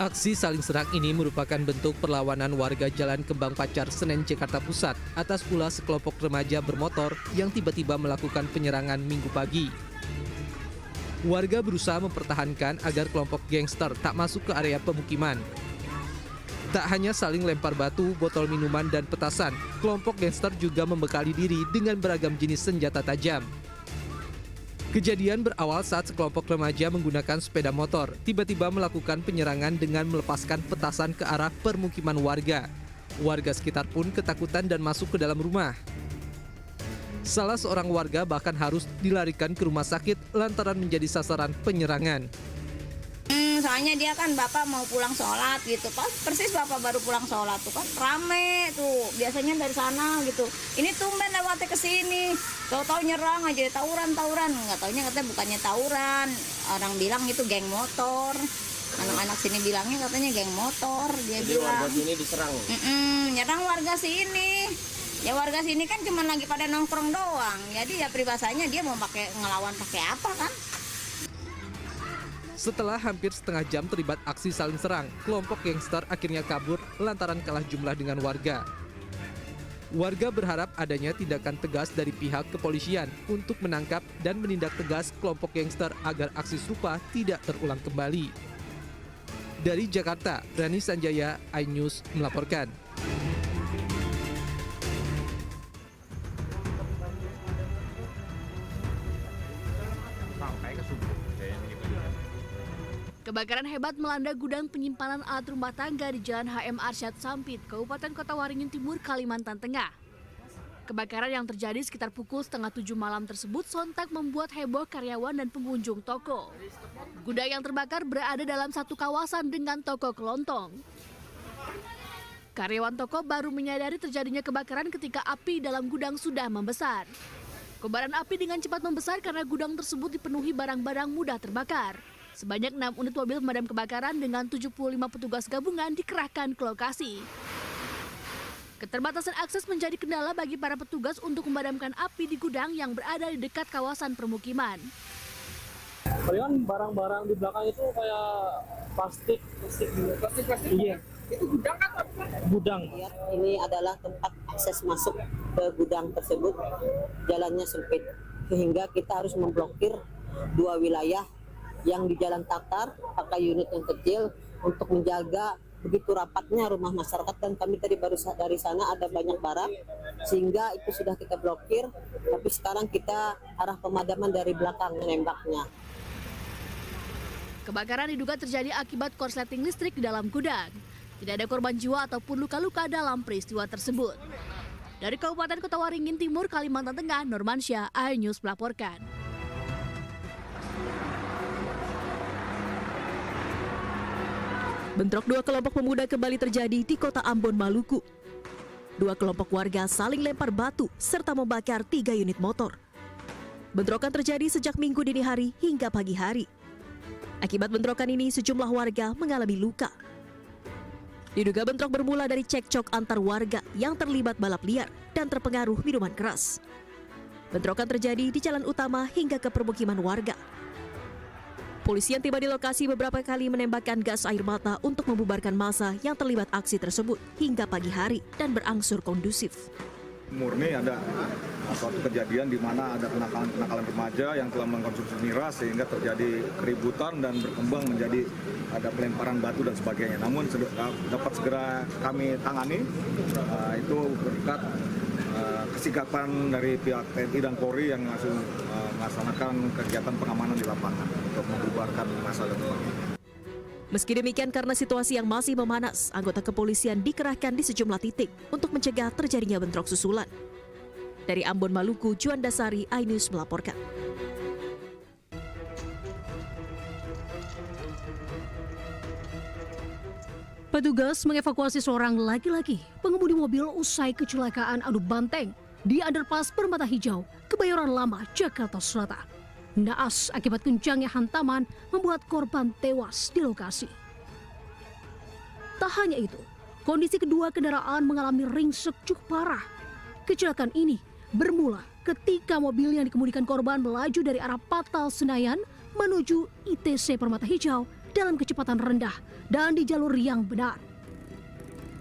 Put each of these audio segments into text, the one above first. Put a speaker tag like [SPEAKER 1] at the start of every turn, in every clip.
[SPEAKER 1] Aksi saling serang ini merupakan bentuk perlawanan warga Jalan Kembang Pacar, Senen, Jakarta Pusat atas ulah sekelompok remaja bermotor yang tiba-tiba melakukan penyerangan Minggu pagi. Warga berusaha mempertahankan agar kelompok gangster tak masuk ke area pemukiman. Tak hanya saling lempar batu, botol minuman, dan petasan, kelompok gangster juga membekali diri dengan beragam jenis senjata tajam. Kejadian berawal saat sekelompok remaja menggunakan sepeda motor tiba-tiba melakukan penyerangan dengan melepaskan petasan ke arah permukiman warga. Warga sekitar pun ketakutan dan masuk ke dalam rumah. Salah seorang warga bahkan harus dilarikan ke rumah sakit lantaran menjadi sasaran penyerangan.
[SPEAKER 2] Soalnya dia kan bapak mau pulang sholat gitu, pas persis bapak baru pulang sholat tuh kan rame tuh, biasanya dari sana gitu. Ini tumben lewatnya ke sini, tahu-tahu nyerang aja, tawuran, nggak taunya katanya bukannya tawuran, orang bilang itu geng motor. Anak-anak sini bilangnya katanya geng motor, dia
[SPEAKER 3] jadi
[SPEAKER 2] bilang.
[SPEAKER 3] Warga sini diserang.
[SPEAKER 2] Nyerang warga sini. Ya warga sini kan cuma lagi pada nongkrong doang, jadi ya peribahasanya dia mau ngelawan pakai apa kan?
[SPEAKER 1] Setelah hampir setengah jam terlibat aksi saling serang, kelompok gangster akhirnya kabur lantaran kalah jumlah dengan warga. Warga berharap adanya tindakan tegas dari pihak kepolisian untuk menangkap dan menindak tegas kelompok gangster agar aksi serupa tidak terulang kembali. Dari Jakarta, Rani Sanjaya, iNews melaporkan.
[SPEAKER 4] Kebakaran hebat melanda gudang penyimpanan alat rumah tangga di Jalan HM Arsyad Sampit, Kabupaten Kota Waringin Timur, Kalimantan Tengah. Kebakaran yang terjadi sekitar pukul 6:30 malam tersebut sontak membuat heboh karyawan dan pengunjung toko. Gudang yang terbakar berada dalam satu kawasan dengan toko kelontong. Karyawan toko baru menyadari terjadinya kebakaran ketika api dalam gudang sudah membesar. Kobaran api dengan cepat membesar karena gudang tersebut dipenuhi barang-barang mudah terbakar. Sebanyak 6 unit mobil pemadam kebakaran dengan 75 petugas gabungan dikerahkan ke lokasi. Keterbatasan akses menjadi kendala bagi para petugas untuk memadamkan api di gudang yang berada di dekat kawasan permukiman.
[SPEAKER 5] Palingan barang-barang di belakang itu kayak plastik gitu. Plastik. Iya. Itu gudang kan? Gudang.
[SPEAKER 6] Ini adalah tempat akses masuk ke gudang tersebut. Jalannya sempit sehingga kita harus memblokir 2 wilayah yang di Jalan Tatar pakai unit yang kecil untuk menjaga begitu rapatnya rumah masyarakat, dan kami tadi baru dari sana ada banyak barang sehingga itu sudah kita blokir, tapi sekarang kita arah pemadaman dari belakang menembaknya.
[SPEAKER 4] Kebakaran diduga terjadi akibat korsleting listrik di dalam gudang. Tidak ada korban jiwa ataupun luka-luka dalam peristiwa tersebut. Dari Kabupaten Kota Waringin Timur, Kalimantan Tengah, Nurmansyah, iNews melaporkan.
[SPEAKER 7] Bentrok 2 kelompok pemuda kembali terjadi di kota Ambon, Maluku. 2 kelompok warga saling lempar batu serta membakar 3 unit motor. Bentrokan terjadi sejak Minggu dini hari hingga pagi hari. Akibat bentrokan ini sejumlah warga mengalami luka. Diduga bentrok bermula dari cekcok antar warga yang terlibat balap liar dan terpengaruh minuman keras. Bentrokan terjadi di jalan utama hingga ke permukiman warga. Polisi yang tiba di lokasi beberapa kali menembakkan gas air mata untuk membubarkan massa yang terlibat aksi tersebut hingga pagi hari dan berangsur kondusif.
[SPEAKER 8] Murni ada suatu kejadian di mana ada kenakalan remaja yang telah mengkonsumsi miras sehingga terjadi keributan dan berkembang menjadi ada pelemparan batu dan sebagainya. Namun dapat segera kami tangani, itu berkat kesigapan dari pihak TNI dan Polri yang langsung melaksanakan kegiatan pengamanan di lapangan untuk membubarkan massa dan sebagainya.
[SPEAKER 7] Meski demikian, karena situasi yang masih memanas, anggota kepolisian dikerahkan di sejumlah titik untuk mencegah terjadinya bentrok susulan. Dari Ambon, Maluku, Juan Dasari, iNews melaporkan.
[SPEAKER 9] Petugas mengevakuasi seorang laki-laki pengemudi mobil usai kecelakaan adu banteng di underpass Permata Hijau, Kebayoran Lama, Jakarta Selatan. Naas akibat kencangnya hantaman membuat korban tewas di lokasi. Tak hanya itu, kondisi kedua kendaraan mengalami ringsek cukup parah. Kecelakaan ini bermula ketika mobil yang dikemudikan korban melaju dari arah Patal Senayan menuju ITC Permata Hijau dalam kecepatan rendah dan di jalur yang benar.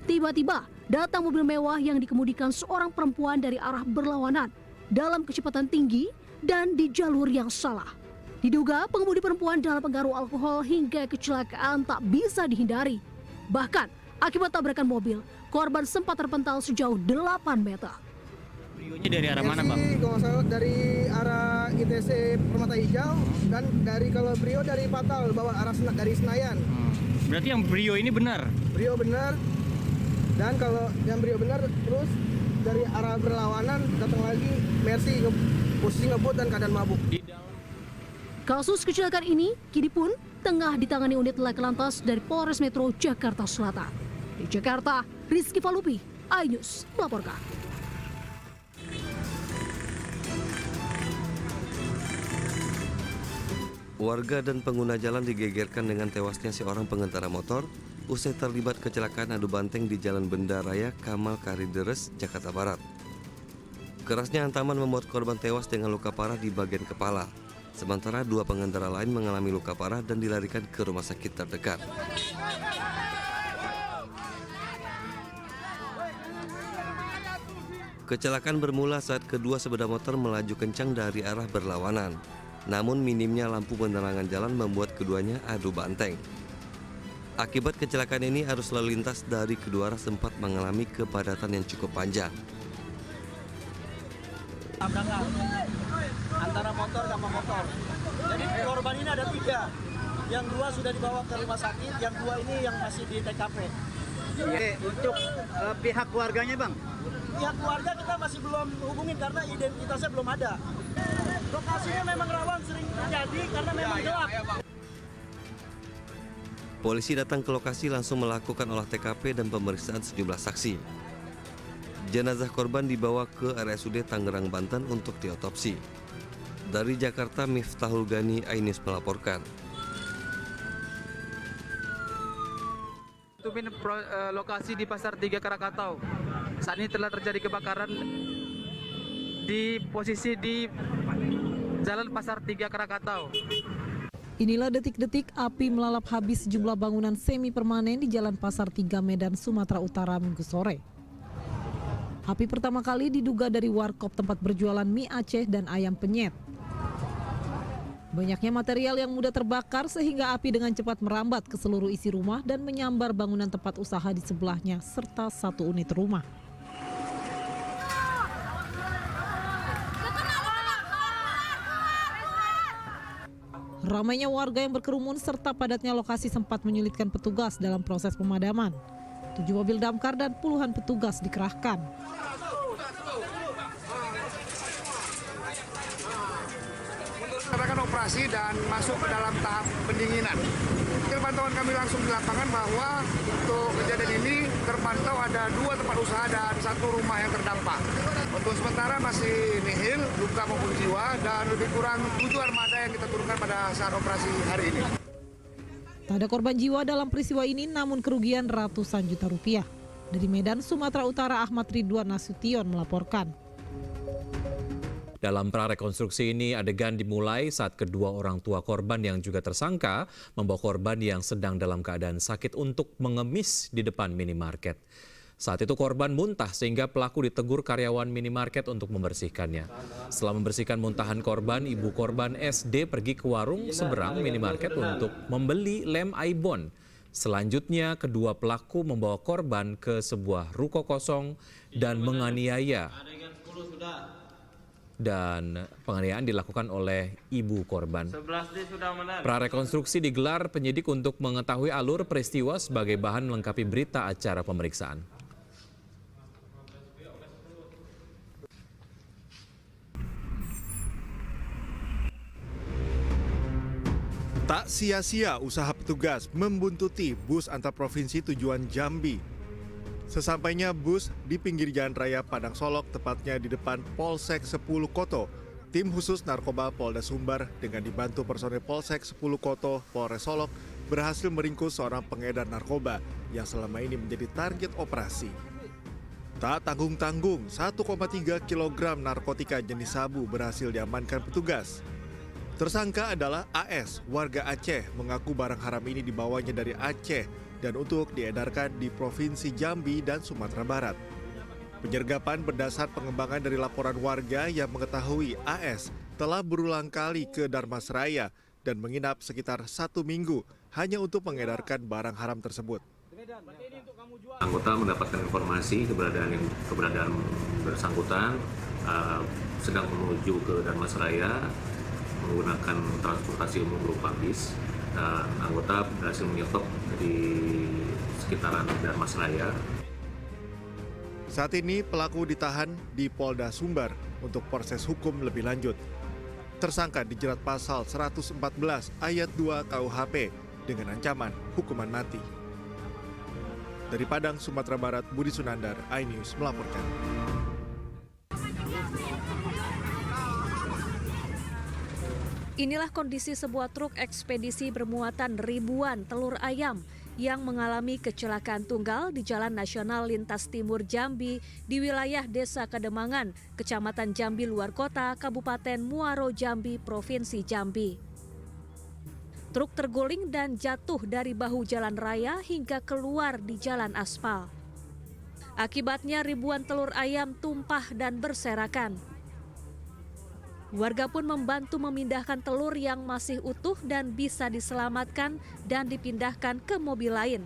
[SPEAKER 9] Tiba-tiba datang mobil mewah yang dikemudikan seorang perempuan dari arah berlawanan dalam kecepatan tinggi dan di jalur yang salah. Diduga pengemudi perempuan dalam pengaruh alkohol hingga kecelakaan tak bisa dihindari. Bahkan akibat tabrakan mobil, korban sempat terpental sejauh 8 meter.
[SPEAKER 3] Brionya dari arah mana, Bang?
[SPEAKER 5] Kalau salah dari arah ITC Permata Hijau dan kalau Brio dari Patal bawa arah dari Senayan.
[SPEAKER 3] Berarti yang Brio ini benar?
[SPEAKER 5] Brio benar. Dan kalau yang Brio benar terus dari arah berlawanan datang lagi Mercy posisi ngebut dan keadaan mabuk.
[SPEAKER 9] Kasus kecelakaan ini kini pun tengah ditangani unit laka lantas dari Polres Metro Jakarta Selatan. Di Jakarta, Rizky Falupi, iNews melaporkan.
[SPEAKER 10] Warga dan pengguna jalan digegerkan dengan tewasnya seorang pengendara motor usai terlibat kecelakaan adu banteng di Jalan Benda Raya Kamal Kalideres, Jakarta Barat. Kerasnya hantaman membuat korban tewas dengan luka parah di bagian kepala. Sementara 2 pengendara lain mengalami luka parah dan dilarikan ke rumah sakit terdekat. Kecelakaan bermula saat kedua sepeda motor melaju kencang dari arah berlawanan. Namun minimnya lampu penerangan jalan membuat keduanya adu banteng. Akibat kecelakaan ini arus lalu lintas dari kedua arah sempat mengalami kepadatan yang cukup panjang.
[SPEAKER 5] Tabrakan antara motor sama motor. Jadi korban ini ada 3. Yang 2 sudah dibawa ke rumah sakit, yang 2 ini yang masih di TKP.
[SPEAKER 3] Untuk pihak keluarganya, Bang?
[SPEAKER 5] Pihak keluarga kita masih belum hubungin karena identitasnya belum ada. Lokasinya memang rawan, sering terjadi karena memang gelap.
[SPEAKER 10] Polisi datang ke lokasi langsung melakukan olah TKP dan pemeriksaan sejumlah saksi. Jenazah korban dibawa ke RSUD Tangerang, Banten untuk diotopsi. Dari Jakarta, Miftahul Gani, iNews melaporkan.
[SPEAKER 11] Lokasi di Pasar 3 Krakatau. Saat ini telah terjadi kebakaran di posisi di Jalan Pasar 3 Krakatau.
[SPEAKER 12] Inilah detik-detik api melalap habis sejumlah bangunan semi permanen di Jalan Pasar 3 Medan, Sumatera Utara Minggu sore. Api pertama kali diduga dari warkop tempat berjualan mie Aceh dan ayam penyet. Banyaknya material yang mudah terbakar sehingga api dengan cepat merambat ke seluruh isi rumah dan menyambar bangunan tempat usaha di sebelahnya serta 1 unit rumah. Ramainya warga yang berkerumun serta padatnya lokasi sempat menyulitkan petugas dalam proses pemadaman. 7 mobil damkar dan puluhan petugas dikerahkan.
[SPEAKER 13] Melaksanakan operasi dan masuk ke dalam tahap pendinginan. Hasil pantauan kami langsung di lapangan bahwa untuk kejadian ini terpantau ada 2 tempat usaha dan 1 rumah yang terdampak. Untuk sementara masih nihil, luka maupun jiwa, dan lebih kurang 7 armada yang kita turunkan pada saat operasi hari ini.
[SPEAKER 12] Tak ada korban jiwa dalam peristiwa ini, namun kerugian ratusan juta rupiah. Dari Medan, Sumatera Utara, Ahmad Ridwan Nasution melaporkan.
[SPEAKER 14] Dalam prarekonstruksi ini, adegan dimulai saat kedua orang tua korban yang juga tersangka membawa korban yang sedang dalam keadaan sakit untuk mengemis di depan minimarket. Saat itu korban muntah sehingga pelaku ditegur karyawan minimarket untuk membersihkannya. Setelah membersihkan muntahan korban, ibu korban SD pergi ke warung seberang minimarket untuk membeli lem Aibon. Selanjutnya, kedua pelaku membawa korban ke sebuah ruko kosong dan menganiaya. Dan penganiayaan dilakukan oleh ibu korban. Prarekonstruksi digelar penyidik untuk mengetahui alur peristiwa sebagai bahan melengkapi berita acara pemeriksaan.
[SPEAKER 15] Tak sia-sia usaha petugas membuntuti bus antar provinsi tujuan Jambi. Sesampainya bus di pinggir jalan raya Padang Solok, tepatnya di depan Polsek 10 Koto, tim khusus narkoba Polda Sumbar dengan dibantu personel Polsek 10 Koto Polres Solok berhasil meringkus seorang pengedar narkoba yang selama ini menjadi target operasi. Tak tanggung-tanggung, 1,3 kg narkotika jenis sabu berhasil diamankan petugas. Tersangka adalah AS, warga Aceh, mengaku barang haram ini dibawanya dari Aceh dan untuk diedarkan di Provinsi Jambi dan Sumatera Barat. Penyergapan berdasar pengembangan dari laporan warga yang mengetahui AS telah berulang kali ke Dharmasraya dan menginap sekitar 1 minggu hanya untuk mengedarkan barang haram tersebut.
[SPEAKER 16] Anggota mendapatkan informasi keberadaan bersangkutan sedang menuju ke Dharmasraya menggunakan transportasi umum berupa bis, dan anggota berhasil menyetop di sekitaran Dharmasraya.
[SPEAKER 15] Saat ini pelaku ditahan di Polda Sumbar untuk proses hukum lebih lanjut. Tersangka dijerat pasal 114 ayat 2 KUHP dengan ancaman hukuman mati. Dari Padang, Sumatera Barat, Budi Sunandar, iNews melaporkan.
[SPEAKER 17] Inilah kondisi sebuah truk ekspedisi bermuatan ribuan telur ayam yang mengalami kecelakaan tunggal di Jalan Nasional Lintas Timur Jambi di wilayah Desa Kademangan, Kecamatan Jambi Luar Kota, Kabupaten Muaro Jambi, Provinsi Jambi. Truk terguling dan jatuh dari bahu jalan raya hingga keluar di jalan aspal. Akibatnya ribuan telur ayam tumpah dan berserakan. Warga pun membantu memindahkan telur yang masih utuh dan bisa diselamatkan dan dipindahkan ke mobil lain.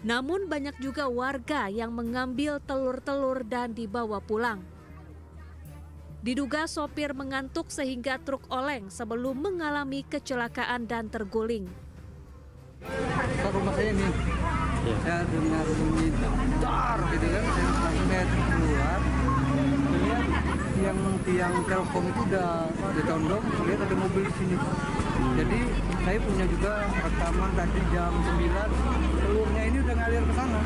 [SPEAKER 17] Namun banyak juga warga yang mengambil telur-telur dan dibawa pulang. Diduga sopir mengantuk sehingga truk oleng sebelum mengalami kecelakaan dan terguling.
[SPEAKER 11] Rumah saya nih, saya dengar bunyi dar gitu kan, saya langsung keluar. Yang tiang Telkom itu udah ditondong, lihat ada mobil di sini. Jadi saya punya juga rekaman tadi jam 9, telurnya ini udah ngalir ke sana,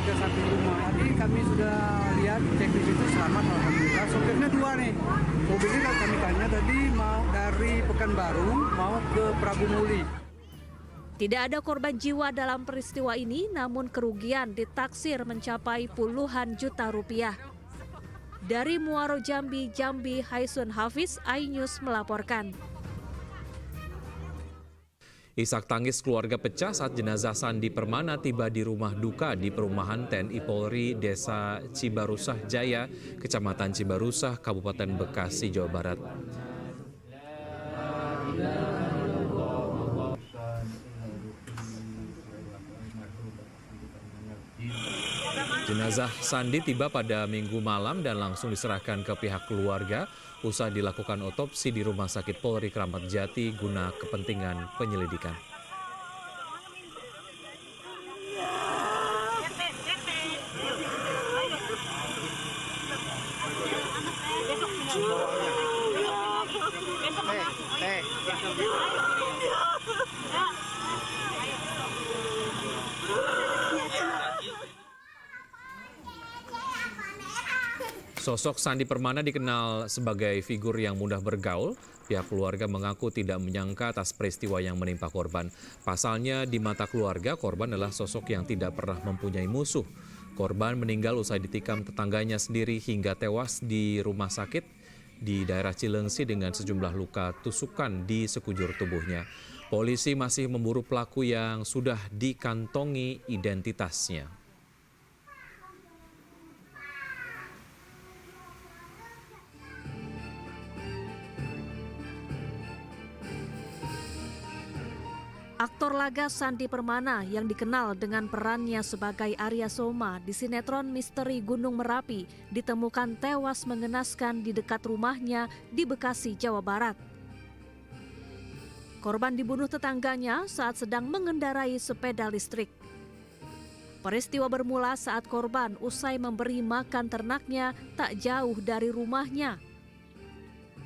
[SPEAKER 11] ke samping rumah. Tadi kami sudah lihat, cek di situ selamat alhamdulillah. Sopirnya 2 nih. Mobilnya kami tanya tadi mau dari Pekanbaru mau ke Prabu Muli.
[SPEAKER 17] Tidak ada korban jiwa dalam peristiwa ini, namun kerugian ditaksir mencapai puluhan juta rupiah. Dari Muaro Jambi, Haisun Hafiz, iNews melaporkan.
[SPEAKER 14] Isak tangis keluarga pecah saat jenazah Sandi Permana tiba di rumah duka di perumahan TNI Polri Desa Cibarusah Jaya, Kecamatan Cibarusah, Kabupaten Bekasi, Jawa Barat. Jenazah Sandi tiba pada Minggu malam dan langsung diserahkan ke pihak keluarga usai dilakukan otopsi di Rumah Sakit Polri Kramat Jati guna kepentingan penyelidikan. Sosok Sandi Permana dikenal sebagai figur yang mudah bergaul. Pihak keluarga mengaku tidak menyangka atas peristiwa yang menimpa korban. Pasalnya di mata keluarga, korban adalah sosok yang tidak pernah mempunyai musuh. Korban meninggal usai ditikam tetangganya sendiri hingga tewas di rumah sakit di daerah Cilengsi dengan sejumlah luka tusukan di sekujur tubuhnya. Polisi masih memburu pelaku yang sudah dikantongi identitasnya.
[SPEAKER 17] Aktor laga Sandi Permana yang dikenal dengan perannya sebagai Arya Soma di sinetron Misteri Gunung Merapi ditemukan tewas mengenaskan di dekat rumahnya di Bekasi, Jawa Barat. Korban dibunuh tetangganya saat sedang mengendarai sepeda listrik. Peristiwa bermula saat korban usai memberi makan ternaknya tak jauh dari rumahnya.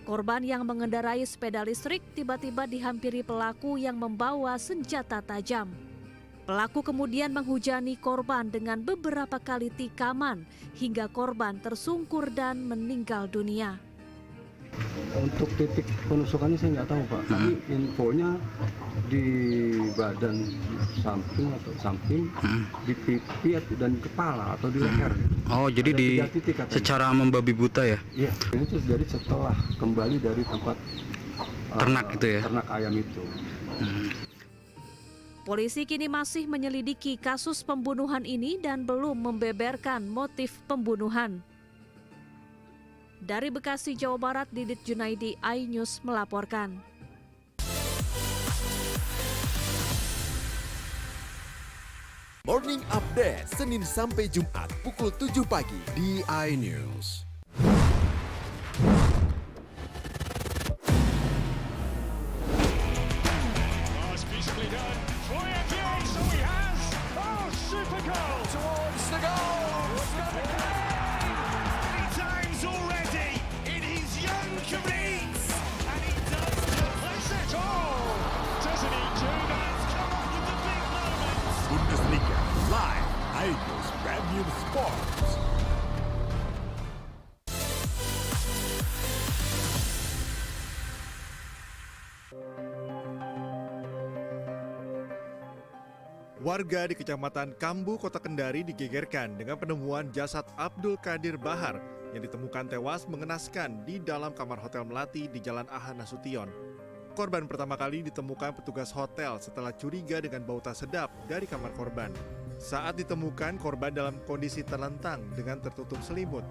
[SPEAKER 17] Korban yang mengendarai sepeda listrik tiba-tiba dihampiri pelaku yang membawa senjata tajam. Pelaku kemudian menghujani korban dengan beberapa kali tikaman hingga korban tersungkur dan meninggal dunia.
[SPEAKER 11] Untuk titik penusukannya saya nggak tahu Pak, tapi infonya di badan samping, di pipi dan kepala atau di leher.
[SPEAKER 18] Oh, jadi secara membabi buta ya?
[SPEAKER 11] Iya, ini terjadi setelah kembali dari tempat
[SPEAKER 18] ternak itu ya?
[SPEAKER 11] Ternak ayam itu.
[SPEAKER 17] Polisi kini masih menyelidiki kasus pembunuhan ini dan belum membeberkan motif pembunuhan. Dari Bekasi, Jawa Barat, Didit Junaidi, iNews melaporkan.
[SPEAKER 19] Morning Update, Senin sampai Jumat, pukul 7 pagi di iNews. Bundesliga live, iNews Premium Sports.
[SPEAKER 15] Warga di Kecamatan Kambu, Kota Kendari digegerkan dengan penemuan jasad Abdul Qadir Bahar yang ditemukan tewas mengenaskan di dalam kamar Hotel Melati di Jalan Aha Nasution. Korban pertama kali ditemukan petugas hotel setelah curiga dengan bau tak sedap dari kamar korban. Saat ditemukan, korban dalam kondisi terlentang dengan tertutup selimut.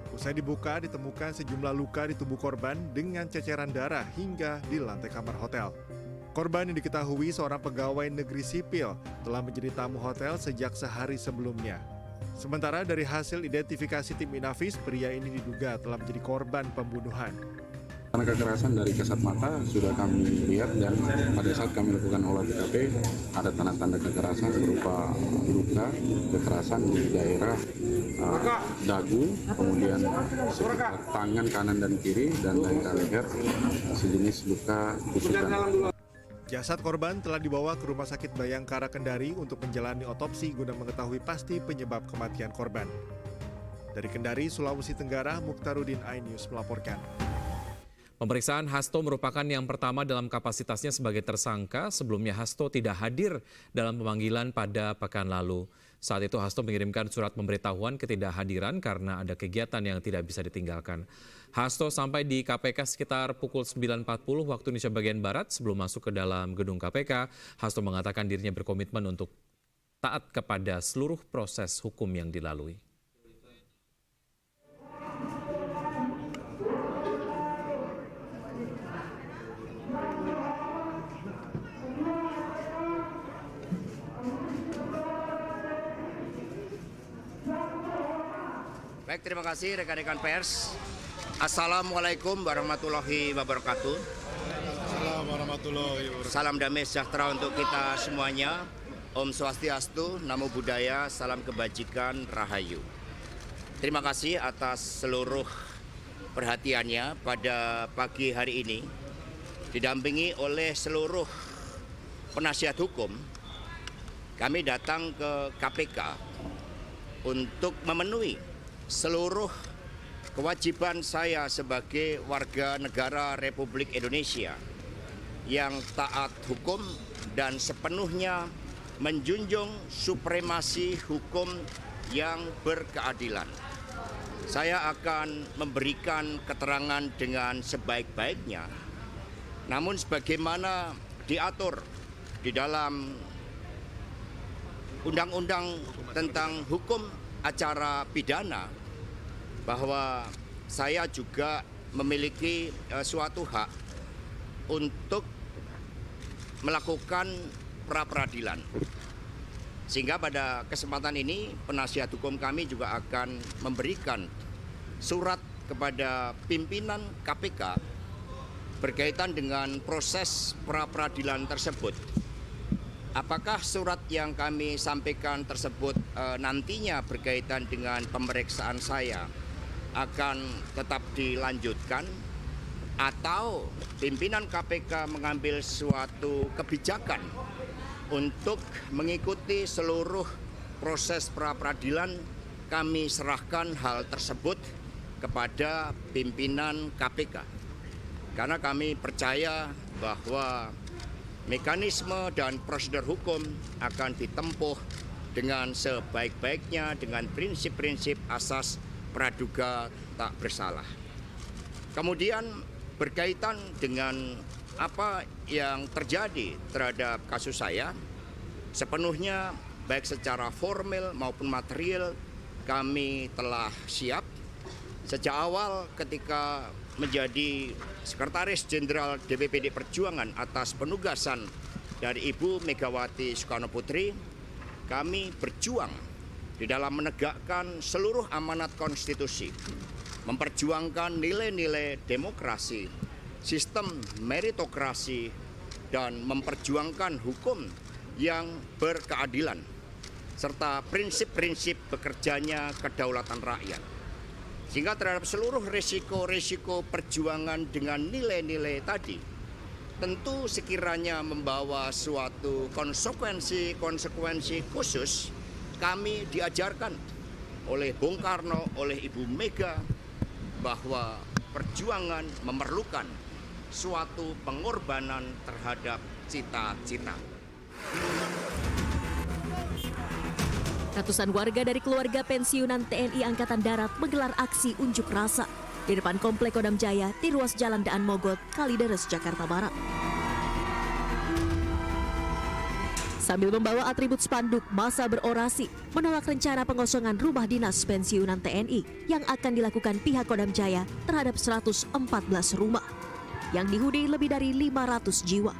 [SPEAKER 15] Usai dibuka, ditemukan sejumlah luka di tubuh korban dengan ceceran darah hingga di lantai kamar hotel. Korban yang diketahui seorang pegawai negeri sipil telah menjadi tamu hotel sejak sehari sebelumnya. Sementara dari hasil identifikasi tim Inafis, pria ini diduga telah menjadi korban pembunuhan.
[SPEAKER 20] Karena kekerasan dari kasat mata sudah kami lihat dan pada saat kami lakukan olah TKP ada tanda-tanda kekerasan berupa luka kekerasan di daerah dagu, kemudian sekitar tangan kanan dan kiri dan daerah leher sejenis luka tusukan.
[SPEAKER 15] Jasad korban telah dibawa ke Rumah Sakit Bayangkara Kendari untuk menjalani otopsi guna mengetahui pasti penyebab kematian korban. Dari Kendari, Sulawesi Tenggara, Mukhtarudin, iNews melaporkan.
[SPEAKER 14] Pemeriksaan Hasto merupakan yang pertama dalam kapasitasnya sebagai tersangka. Sebelumnya Hasto tidak hadir dalam pemanggilan pada pekan lalu. Saat itu Hasto mengirimkan surat pemberitahuan ketidakhadiran karena ada kegiatan yang tidak bisa ditinggalkan. Hasto sampai di KPK sekitar pukul 9.40 waktu Indonesia bagian Barat. Sebelum masuk ke dalam gedung KPK, Hasto mengatakan dirinya berkomitmen untuk taat kepada seluruh proses hukum yang dilalui.
[SPEAKER 21] Baik, terima kasih rekan-rekan pers. Assalamualaikum warahmatullahi wabarakatuh.
[SPEAKER 15] Assalamualaikum warahmatullahi wabarakatuh.
[SPEAKER 21] Salam damai sejahtera untuk kita semuanya. Om Swastiastu, Namo Buddhaya, salam kebajikan, Rahayu. Terima kasih atas seluruh perhatiannya pada pagi hari ini. Didampingi oleh seluruh penasihat hukum, kami datang ke KPK untuk memenuhi seluruh kewajiban saya sebagai warga negara Republik Indonesia yang taat hukum dan sepenuhnya menjunjung supremasi hukum yang berkeadilan. Saya akan memberikan keterangan dengan sebaik-baiknya, namun sebagaimana diatur di dalam Undang-Undang tentang Hukum Acara Pidana, bahwa saya juga memiliki suatu hak untuk melakukan pra-peradilan. Sehingga pada kesempatan ini penasihat hukum kami juga akan memberikan surat kepada pimpinan KPK berkaitan dengan proses pra-peradilan tersebut. Apakah surat yang kami sampaikan tersebut nantinya berkaitan dengan pemeriksaan saya akan tetap dilanjutkan atau pimpinan KPK mengambil suatu kebijakan untuk mengikuti seluruh proses pra-peradilan, kami serahkan hal tersebut kepada pimpinan KPK. Karena kami percaya bahwa mekanisme dan prosedur hukum akan ditempuh dengan sebaik-baiknya dengan prinsip-prinsip asas praduga tak bersalah. Kemudian berkaitan dengan apa yang terjadi terhadap kasus saya, sepenuhnya baik secara formal maupun material kami telah siap. Sejak awal ketika menjadi Sekretaris Jenderal DPPD Perjuangan atas penugasan dari Ibu Megawati Soekarno Putri, kami berjuang di dalam menegakkan seluruh amanat konstitusi, memperjuangkan nilai-nilai demokrasi, sistem meritokrasi, dan memperjuangkan hukum yang berkeadilan, serta prinsip-prinsip bekerjanya kedaulatan rakyat. Sehingga terhadap seluruh risiko-risiko perjuangan dengan nilai-nilai tadi, tentu sekiranya membawa suatu konsekuensi khusus, kami diajarkan oleh Bung Karno, oleh Ibu Mega, bahwa perjuangan memerlukan suatu pengorbanan terhadap cita-cita.
[SPEAKER 7] Ratusan warga dari keluarga pensiunan TNI Angkatan Darat menggelar aksi unjuk rasa di depan Komplek Kodam Jaya di ruas Jalan Daan Mogot, Kalideres, Jakarta Barat. Sambil membawa atribut spanduk, massa berorasi menolak rencana pengosongan rumah dinas pensiunan TNI yang akan dilakukan pihak Kodam Jaya terhadap 114 rumah yang dihuni lebih dari 500 jiwa.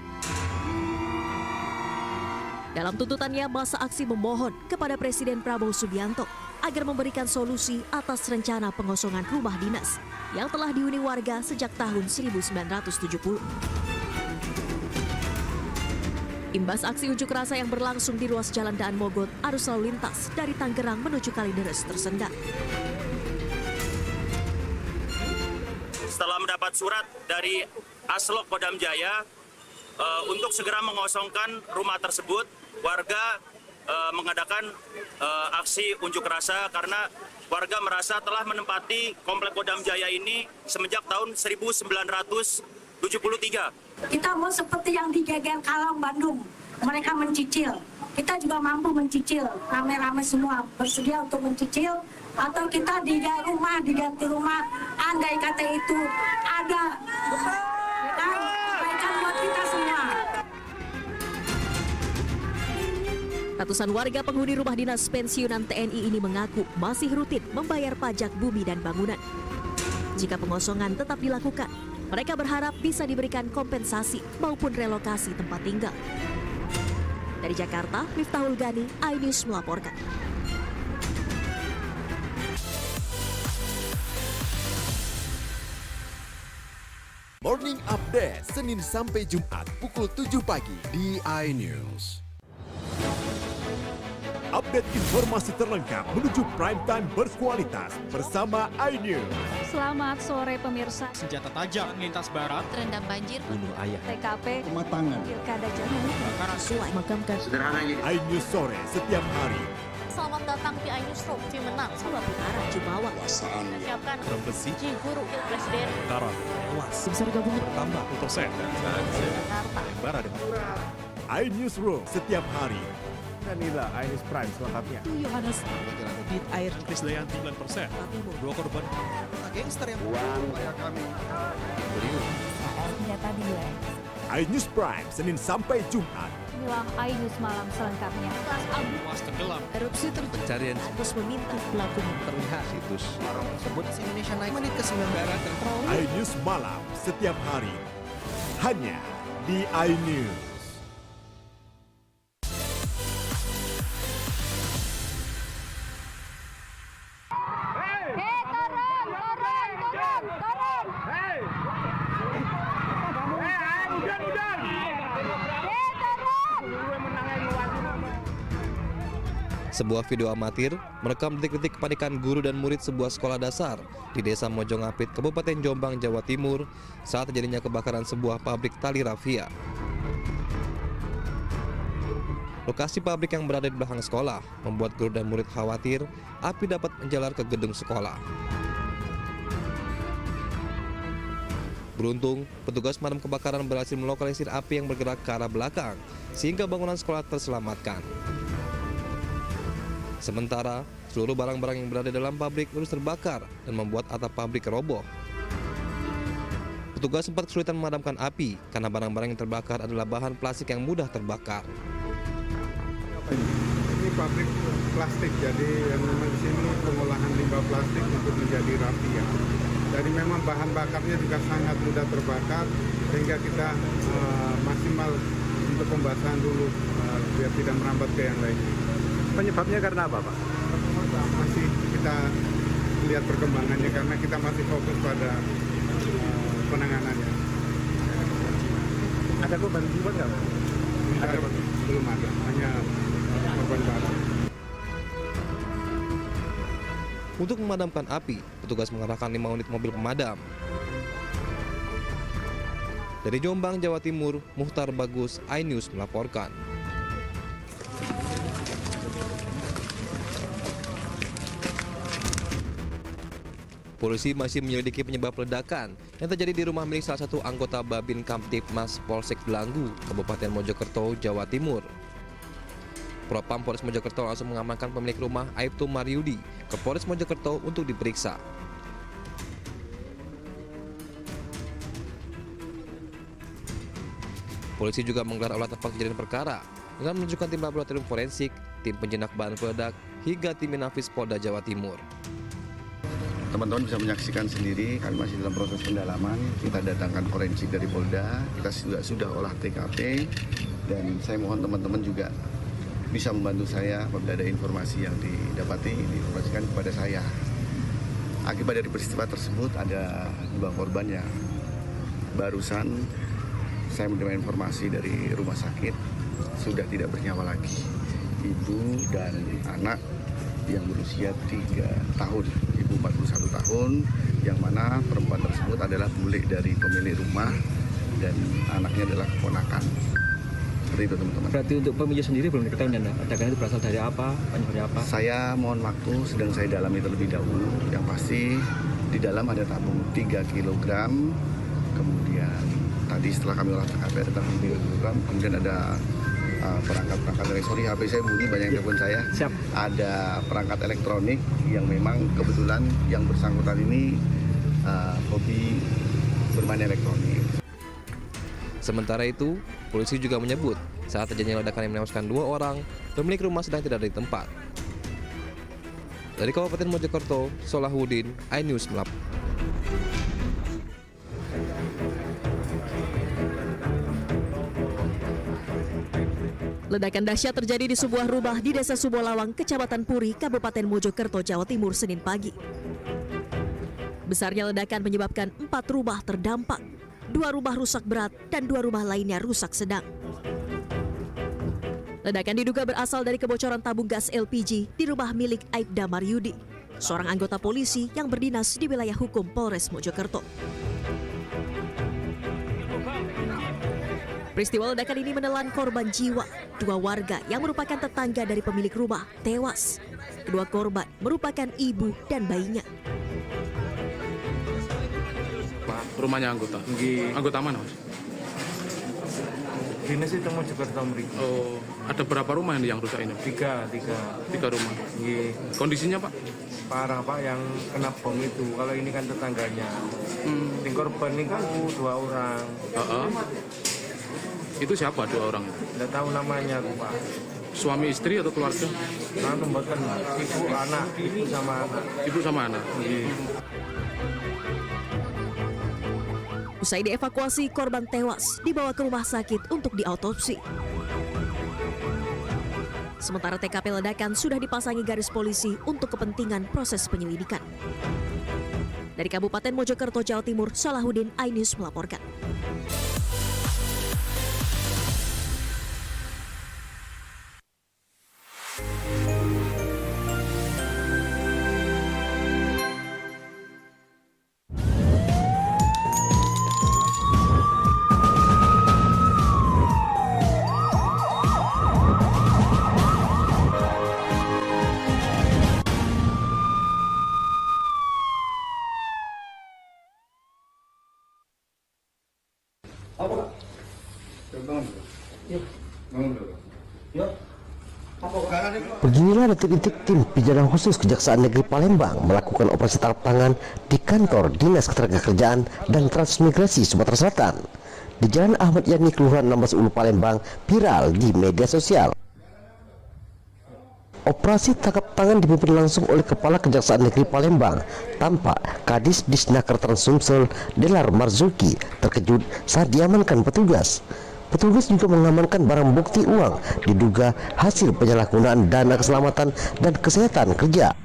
[SPEAKER 7] Dalam tuntutannya, massa aksi memohon kepada Presiden Prabowo Subianto agar memberikan solusi atas rencana pengosongan rumah dinas yang telah dihuni warga sejak tahun 1970. Imbas aksi unjuk rasa yang berlangsung di ruas Jalan Daan Mogot, arus lalu lintas dari Tangerang menuju Kalideres tersendat.
[SPEAKER 2] Setelah mendapat surat dari Aslok Kodam Jaya untuk segera mengosongkan rumah tersebut, warga mengadakan aksi unjuk rasa karena warga merasa telah menempati Komplek Kodam Jaya ini semenjak tahun 1973.
[SPEAKER 22] Kita mau seperti yang di Geger Kalong, Bandung. Mereka mencicil. Kita juga mampu mencicil. Rame-rame semua bersedia untuk mencicil. Atau kita diganti rumah. Andai kata itu ada kebaikan buat kita semua.
[SPEAKER 7] Ratusan warga penghuni rumah dinas pensiunan TNI ini mengaku masih rutin membayar pajak bumi dan bangunan. Jika pengosongan tetap dilakukan, mereka berharap bisa diberikan kompensasi maupun relokasi tempat tinggal. Dari Jakarta, Miftahul Gani, iNews melaporkan.
[SPEAKER 19] Morning Update, Senin sampai Jumat pukul 7 pagi di iNews.
[SPEAKER 15] Update informasi terlengkap menuju prime time berkualitas bersama iNews.
[SPEAKER 17] Selamat sore pemirsa.
[SPEAKER 3] Senjata tajam lintas barat,
[SPEAKER 17] Terendam banjir,
[SPEAKER 3] bunuh ayah,
[SPEAKER 17] TKP,
[SPEAKER 15] Rumah tangan,
[SPEAKER 17] Pilkada Jakarta,
[SPEAKER 15] bakaran
[SPEAKER 7] Sesuai makamkan.
[SPEAKER 15] sederhananya. iNews sore setiap hari.
[SPEAKER 4] Selamat datang di iNews Room, tim menang, Sulawesi Utara, Jumawa.
[SPEAKER 15] Kuasaan
[SPEAKER 4] Siapkan
[SPEAKER 15] Brebesi,
[SPEAKER 4] Ciguru, Presiden,
[SPEAKER 15] Utara, tewas.
[SPEAKER 7] Tim SAR gabungan
[SPEAKER 15] Bertambah Utosen,
[SPEAKER 4] Jakarta.
[SPEAKER 15] Lembara dengan iNews Room setiap hari. Danila, iNews Prime selengkapnya.
[SPEAKER 7] Yohanes, Bit Air,
[SPEAKER 15] Chris Dayanti 9%. 2 korban.
[SPEAKER 7] gangster yang
[SPEAKER 15] kami.
[SPEAKER 17] senjata dia.
[SPEAKER 15] iNews Prime, Senin sampai Jumat.
[SPEAKER 17] Inilah iNews malam selengkapnya.
[SPEAKER 15] Ruas tenggelam.
[SPEAKER 7] erupsi
[SPEAKER 10] Pencarian
[SPEAKER 7] terus meminta pelaku.
[SPEAKER 10] terlihat situs orang tersebut Indonesia naik menit ke 9 barat dan
[SPEAKER 15] iNews malam setiap hari. Hanya di iNews.
[SPEAKER 10] Sebuah video amatir merekam detik-detik kepanikan guru dan murid sebuah sekolah dasar di Desa Mojongapit, Kabupaten Jombang, Jawa Timur saat terjadinya kebakaran sebuah pabrik tali rafia. Lokasi pabrik yang berada di belakang sekolah membuat guru dan murid khawatir api dapat menjalar ke gedung sekolah. Beruntung, petugas pemadam kebakaran berhasil melokalisir api yang bergerak ke arah belakang, sehingga bangunan sekolah terselamatkan. Sementara, seluruh barang-barang yang berada dalam pabrik terus terbakar dan membuat atap pabrik roboh. Petugas sempat kesulitan memadamkan api karena barang-barang yang terbakar adalah bahan plastik yang mudah terbakar.
[SPEAKER 1] Ini pabrik plastik, jadi memang di sini pengolahan limbah plastik untuk menjadi rafia. Jadi memang bahan bakarnya juga sangat mudah terbakar, sehingga kita maksimal untuk pembasahan dulu biar tidak merambat ke yang lain.
[SPEAKER 6] Penyebabnya karena apa, Pak?
[SPEAKER 1] Masih kita lihat perkembangannya karena kita masih fokus pada penanganannya.
[SPEAKER 6] Ada korban jiwa nggak?
[SPEAKER 1] Belum ada, hanya korban barang.
[SPEAKER 10] Untuk memadamkan api, petugas mengerahkan 5 unit mobil pemadam. Dari Jombang, Jawa Timur, Muhtar Bagus, iNews melaporkan. Polisi masih menyelidiki penyebab ledakan yang terjadi di rumah milik salah satu anggota Babin Kamtibmas Polsek Belanggu, Kabupaten Mojokerto, Jawa Timur. Propam Polres Mojokerto langsung mengamankan pemilik rumah Aibtu Maryudi ke Polres Mojokerto untuk diperiksa. Polisi juga menggelar olah tempat kejadian perkara dengan menunjukkan tim laboratorium forensik, tim penjinak bahan peledak, hingga tim Inafis Polda Jawa Timur.
[SPEAKER 23] Teman-teman bisa menyaksikan sendiri, kami masih dalam proses pendalaman. Kita datangkan forensik dari Polda, kita sudah olah TKP, dan saya mohon teman-teman juga bisa membantu saya apabila ada informasi yang didapati, diinformasikan kepada saya. Akibat dari peristiwa tersebut ada 2 korban yang barusan saya menerima informasi dari rumah sakit sudah tidak bernyawa lagi. Ibu dan anak yang berusia 3 tahun, ibu 41 tahun, yang mana perempuan tersebut adalah bule dari pemilik rumah dan anaknya adalah keponakan. Seperti itu teman-teman.
[SPEAKER 6] Berarti untuk pemicu sendiri belum diketahui Anda? Ledakan itu berasal dari apa? Penyebabnya apa?
[SPEAKER 23] Saya mohon waktu, sedang saya dalami terlebih dahulu. Yang pasti di dalam ada tabung 3 kg, kemudian tadi setelah kami olah TKP ada tabung 3 kg, kemudian ada perangkat elektronik. HP saya bunyi, banyak yang telepon saya.
[SPEAKER 6] Siap.
[SPEAKER 23] Ada perangkat elektronik yang memang kebetulan yang bersangkutan ini hobi bermain elektronik.
[SPEAKER 10] Sementara itu, polisi juga menyebut saat terjadinya ledakan yang menewaskan 2 orang, pemilik rumah sedang tidak ada di tempat. Dari Kabupaten Mojokerto, Solahuddin, iNews melaporkan.
[SPEAKER 7] Ledakan dahsyat terjadi di sebuah rumah di Desa Subolawang, Kecamatan Puri, Kabupaten Mojokerto, Jawa Timur, Senin pagi. Besarnya ledakan menyebabkan 4 rumah terdampak, 2 rumah rusak berat, dan 2 rumah lainnya rusak sedang. Ledakan diduga berasal dari kebocoran tabung gas LPG di rumah milik Aibda Maryudi, seorang anggota polisi yang berdinas di wilayah hukum Polres Mojokerto. Peristiwa ledakan ini menelan korban jiwa. 2 warga yang merupakan tetangga dari pemilik rumah tewas. Kedua korban merupakan ibu dan bayinya.
[SPEAKER 24] Rumahnya anggota? Anggota mana, Mas?
[SPEAKER 25] Dinas itu Mojokerto mriki.
[SPEAKER 24] Oh, ada berapa rumah yang rusak ini?
[SPEAKER 25] 3
[SPEAKER 24] rumah.
[SPEAKER 25] Nggih.
[SPEAKER 24] Kondisinya, Pak?
[SPEAKER 25] Parah, Pak, yang kena bom itu. Kalau ini kan tetangganya. Di korban ini kan 2 orang.
[SPEAKER 24] Itu siapa 2 orang itu?
[SPEAKER 25] Nggak tahu namanya, Pak.
[SPEAKER 24] Suami istri atau keluarga?
[SPEAKER 25] Nah, mboten ibu anak, ibu sama anak.
[SPEAKER 24] Ibu sama anak.
[SPEAKER 7] Usai dievakuasi, korban tewas dibawa ke rumah sakit untuk diautopsi. Sementara TKP ledakan sudah dipasangi garis polisi untuk kepentingan proses penyelidikan. Dari Kabupaten Mojokerto, Jawa Timur, Solahuddin, iNews melaporkan.
[SPEAKER 5] Beginilah detik-detik tim pidana khusus Kejaksaan Negeri Palembang melakukan operasi tangkap tangan di kantor Dinas Ketenagakerjaan dan Transmigrasi Sumatera Selatan di Jalan Ahmad Yani, Kelurahan 16 Ulu Palembang, viral di media sosial. Operasi tangkap tangan dipimpin langsung oleh Kepala Kejaksaan Negeri Palembang, tampak Kadis Disnaker Transumsel Delar Marzuki terkejut saat diamankan petugas. Petugas juga mengamankan barang bukti uang diduga hasil penyalahgunaan dana keselamatan dan kesehatan kerja.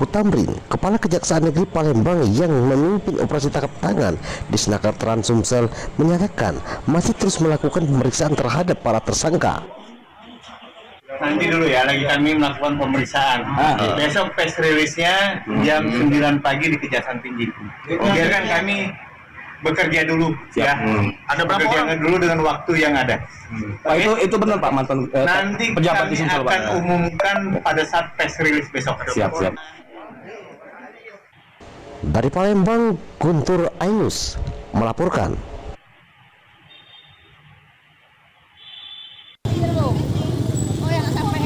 [SPEAKER 5] Hutamrin, Kepala Kejaksaan Negeri Palembang yang memimpin operasi tangkap tangan di Disnaker Transumsel menyatakan masih terus melakukan pemeriksaan terhadap para tersangka.
[SPEAKER 8] Nanti dulu ya, lagi kami melakukan pemeriksaan. Besok press release-nya jam 9 pagi di Kejaksaan Tinggi. Biarkan kami bekerja dulu. Ya. Ada bekerja dulu dengan waktu yang ada.
[SPEAKER 18] Pak, itu benar Pak mantan
[SPEAKER 8] nanti
[SPEAKER 18] pejabat di
[SPEAKER 8] kami
[SPEAKER 18] Sumsel,
[SPEAKER 8] akan
[SPEAKER 18] Pak.
[SPEAKER 8] umumkan pada saat press release besok.
[SPEAKER 18] Siap.
[SPEAKER 5] Dari Palembang, Guntur Ainus melaporkan.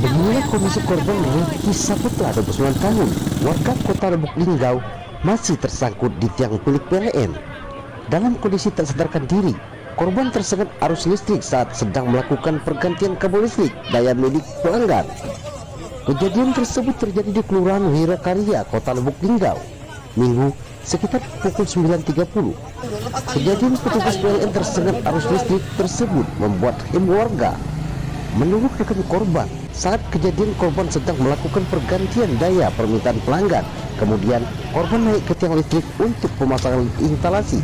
[SPEAKER 5] Beginilah kondisi korban Ricky Saputra, 29 tahun, warga Kota Lubuk Linggau, masih tersangkut di tiang bilik PLN. Dalam kondisi tak sadarkan diri, korban tersengat arus listrik saat sedang melakukan pergantian kabel listrik daya milik pelanggan. Kejadian tersebut terjadi di Kelurahan Wirakarya, Kota Lubuk Linggau, Minggu sekitar pukul 9.30. Kejadian petugas PLN tersengat arus listrik tersebut membuat heboh warga. Menurut rekan korban, saat kejadian korban sedang melakukan pergantian daya permintaan pelanggan. Kemudian korban naik ke tiang listrik untuk pemasangan instalasi.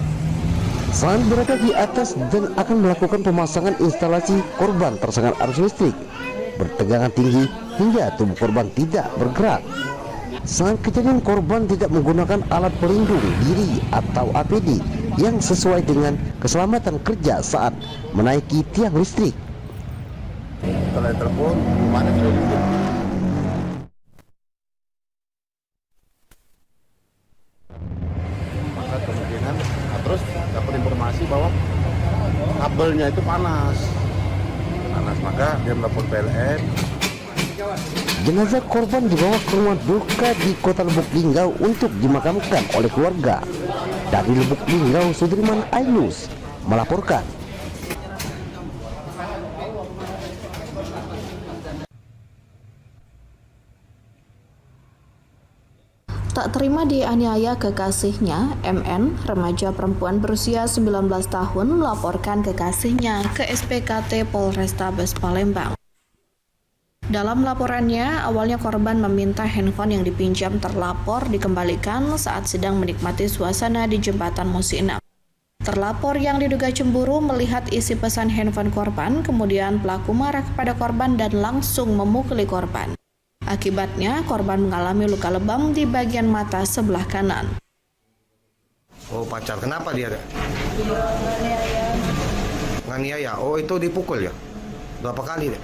[SPEAKER 5] Saat berada di atas dan akan melakukan pemasangan instalasi, korban tersengat arus listrik bertegangan tinggi hingga tubuh korban tidak bergerak. Saat kejadian korban tidak menggunakan alat pelindung diri atau APD yang sesuai dengan keselamatan kerja saat menaiki tiang listrik.
[SPEAKER 23] Setelah telepon, mana sudah duduk. Maka kemungkinan, terus dapat informasi bahwa kabelnya itu panas, maka dia melapor PLN.
[SPEAKER 5] Jenazah korban dibawa ke rumah duka di Kota Lubuk Linggau untuk dimakamkan oleh keluarga. Dari Lubuk Linggau, Sudirman Ainus melaporkan.
[SPEAKER 9] Tak terima dianiaya kekasihnya, MN, remaja perempuan berusia 19 tahun, melaporkan kekasihnya ke SPKT Polrestabes Palembang. Dalam laporannya, awalnya korban meminta handphone yang dipinjam terlapor dikembalikan saat sedang menikmati suasana di Jembatan Musi 6. Terlapor yang diduga cemburu melihat isi pesan handphone korban, kemudian pelaku marah kepada korban dan langsung memukuli korban. Akibatnya, korban mengalami luka lebam di bagian mata sebelah kanan.
[SPEAKER 21] Oh, pacar. Kenapa dia? Nganiaya. Oh, itu dipukul ya? Berapa kali deh?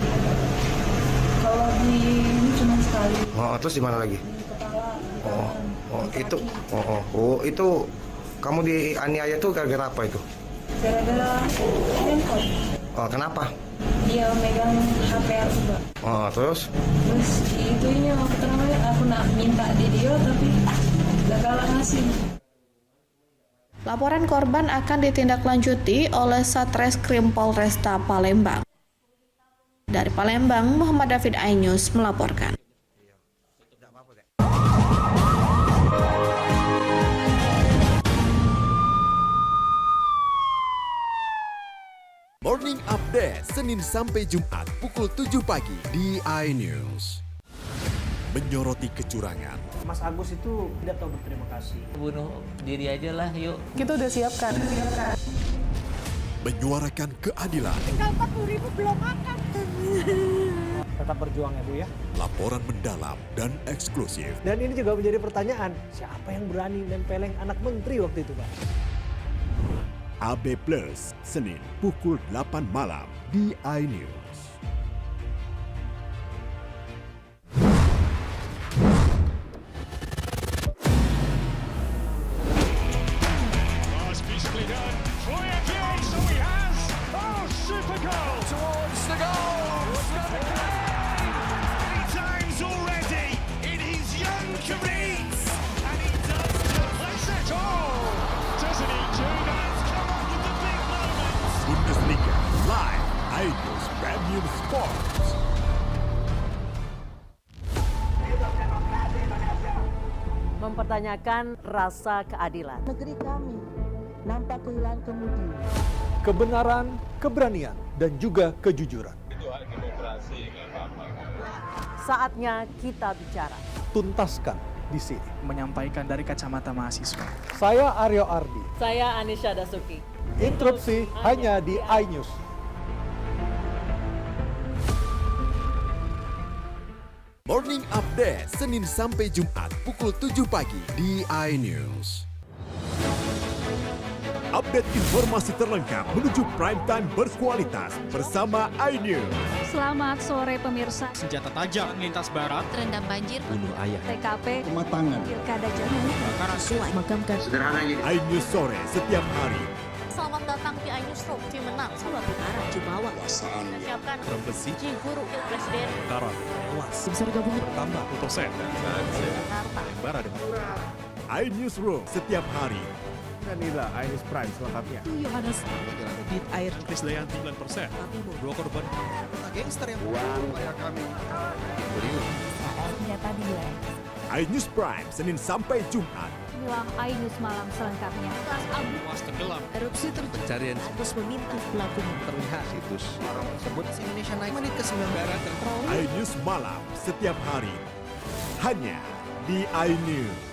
[SPEAKER 9] Kalau di ini cuma sekali.
[SPEAKER 21] Oh, terus di mana lagi? Itu kamu dianiaya tuh gara-gara apa itu?
[SPEAKER 9] Gara-gara handphone.
[SPEAKER 21] Oh, kenapa?
[SPEAKER 9] Dia megang HP aku, Mbak.
[SPEAKER 21] Oh, terus
[SPEAKER 9] Itunya aku nak minta di dia tapi gak kalah ngasih. Laporan korban akan ditindaklanjuti oleh Satreskrim Polresta Palembang. Dari Palembang, Muhammad David Ainus melaporkan.
[SPEAKER 19] Morning Update, Senin sampai Jumat pukul 7 pagi di iNews. Menyoroti kecurangan.
[SPEAKER 12] Mas Agus itu tidak tahu berterima kasih.
[SPEAKER 13] Bunuh diri aja lah, yuk.
[SPEAKER 12] Kita udah siapkan.
[SPEAKER 19] Menyuarakan keadilan.
[SPEAKER 12] Tinggal 40.000 belum makan. Tetap berjuang ya Bu ya.
[SPEAKER 19] Laporan mendalam dan eksklusif.
[SPEAKER 12] Dan ini juga menjadi pertanyaan, siapa yang berani nempeleng anak menteri waktu itu Pak?
[SPEAKER 19] AB Plus, Senin pukul 8 malam di iNews.
[SPEAKER 7] mempertanyakan rasa keadilan.
[SPEAKER 2] Negeri kami nampak kehilangan kemudi.
[SPEAKER 12] Kebenaran, keberanian, dan juga kejujuran.
[SPEAKER 11] Itu hak demokrasi, nggak apa-apa.
[SPEAKER 7] Saatnya kita bicara.
[SPEAKER 12] Tuntaskan di sini.
[SPEAKER 3] Menyampaikan dari kacamata mahasiswa.
[SPEAKER 12] Saya Aryo Ardi.
[SPEAKER 7] Saya Anisha Dasuki.
[SPEAKER 12] Interupsi hanya di iNews.
[SPEAKER 19] Morning Update, Senin sampai Jumat pukul 7 pagi di iNews. Update informasi terlengkap menuju prime time berkualitas bersama iNews.
[SPEAKER 17] Selamat sore pemirsa.
[SPEAKER 3] Senjata tajam lintas barat.
[SPEAKER 17] Terendam banjir.
[SPEAKER 6] Bunuh ayah.
[SPEAKER 17] TKP.
[SPEAKER 19] Kematangan.
[SPEAKER 17] Pilkada Jakarta.
[SPEAKER 3] Kebakaran.
[SPEAKER 2] Makamkan.
[SPEAKER 19] Sederhananya iNews sore setiap hari.
[SPEAKER 17] Selamat datang di iNews Room. Tim menang. Sulap Utara. Jumawa. Kita siapkan.
[SPEAKER 19] Brebesi.
[SPEAKER 17] Ciguru. Presiden.
[SPEAKER 19] Utara. Tewas.
[SPEAKER 2] Tim SAR gabungan.
[SPEAKER 19] Bertambah Putosen.
[SPEAKER 17] Jakarta.
[SPEAKER 19] Lembara dengan iNews Room setiap hari.
[SPEAKER 12] Inilah iNews Prime selengkapnya.
[SPEAKER 2] Yohanes. Bit air.
[SPEAKER 19] Chris Dayanti 9%. 2 korban.
[SPEAKER 2] Gangster yang
[SPEAKER 19] Uang bayar kami. Beriuk.
[SPEAKER 17] Senjata dinilai.
[SPEAKER 19] iNews Prime Senin sampai Jumat.
[SPEAKER 17] Inilah iNews malam selengkapnya. Kelas abu.
[SPEAKER 3] Luas tenggelam.
[SPEAKER 2] erupsi terjadi.
[SPEAKER 10] Pencarian
[SPEAKER 2] Agus meminta pelaku
[SPEAKER 10] terlihat situs orang tersebut Indonesia naik menit ke 9 barat dan
[SPEAKER 19] iNews malam setiap hari. Hanya di iNews.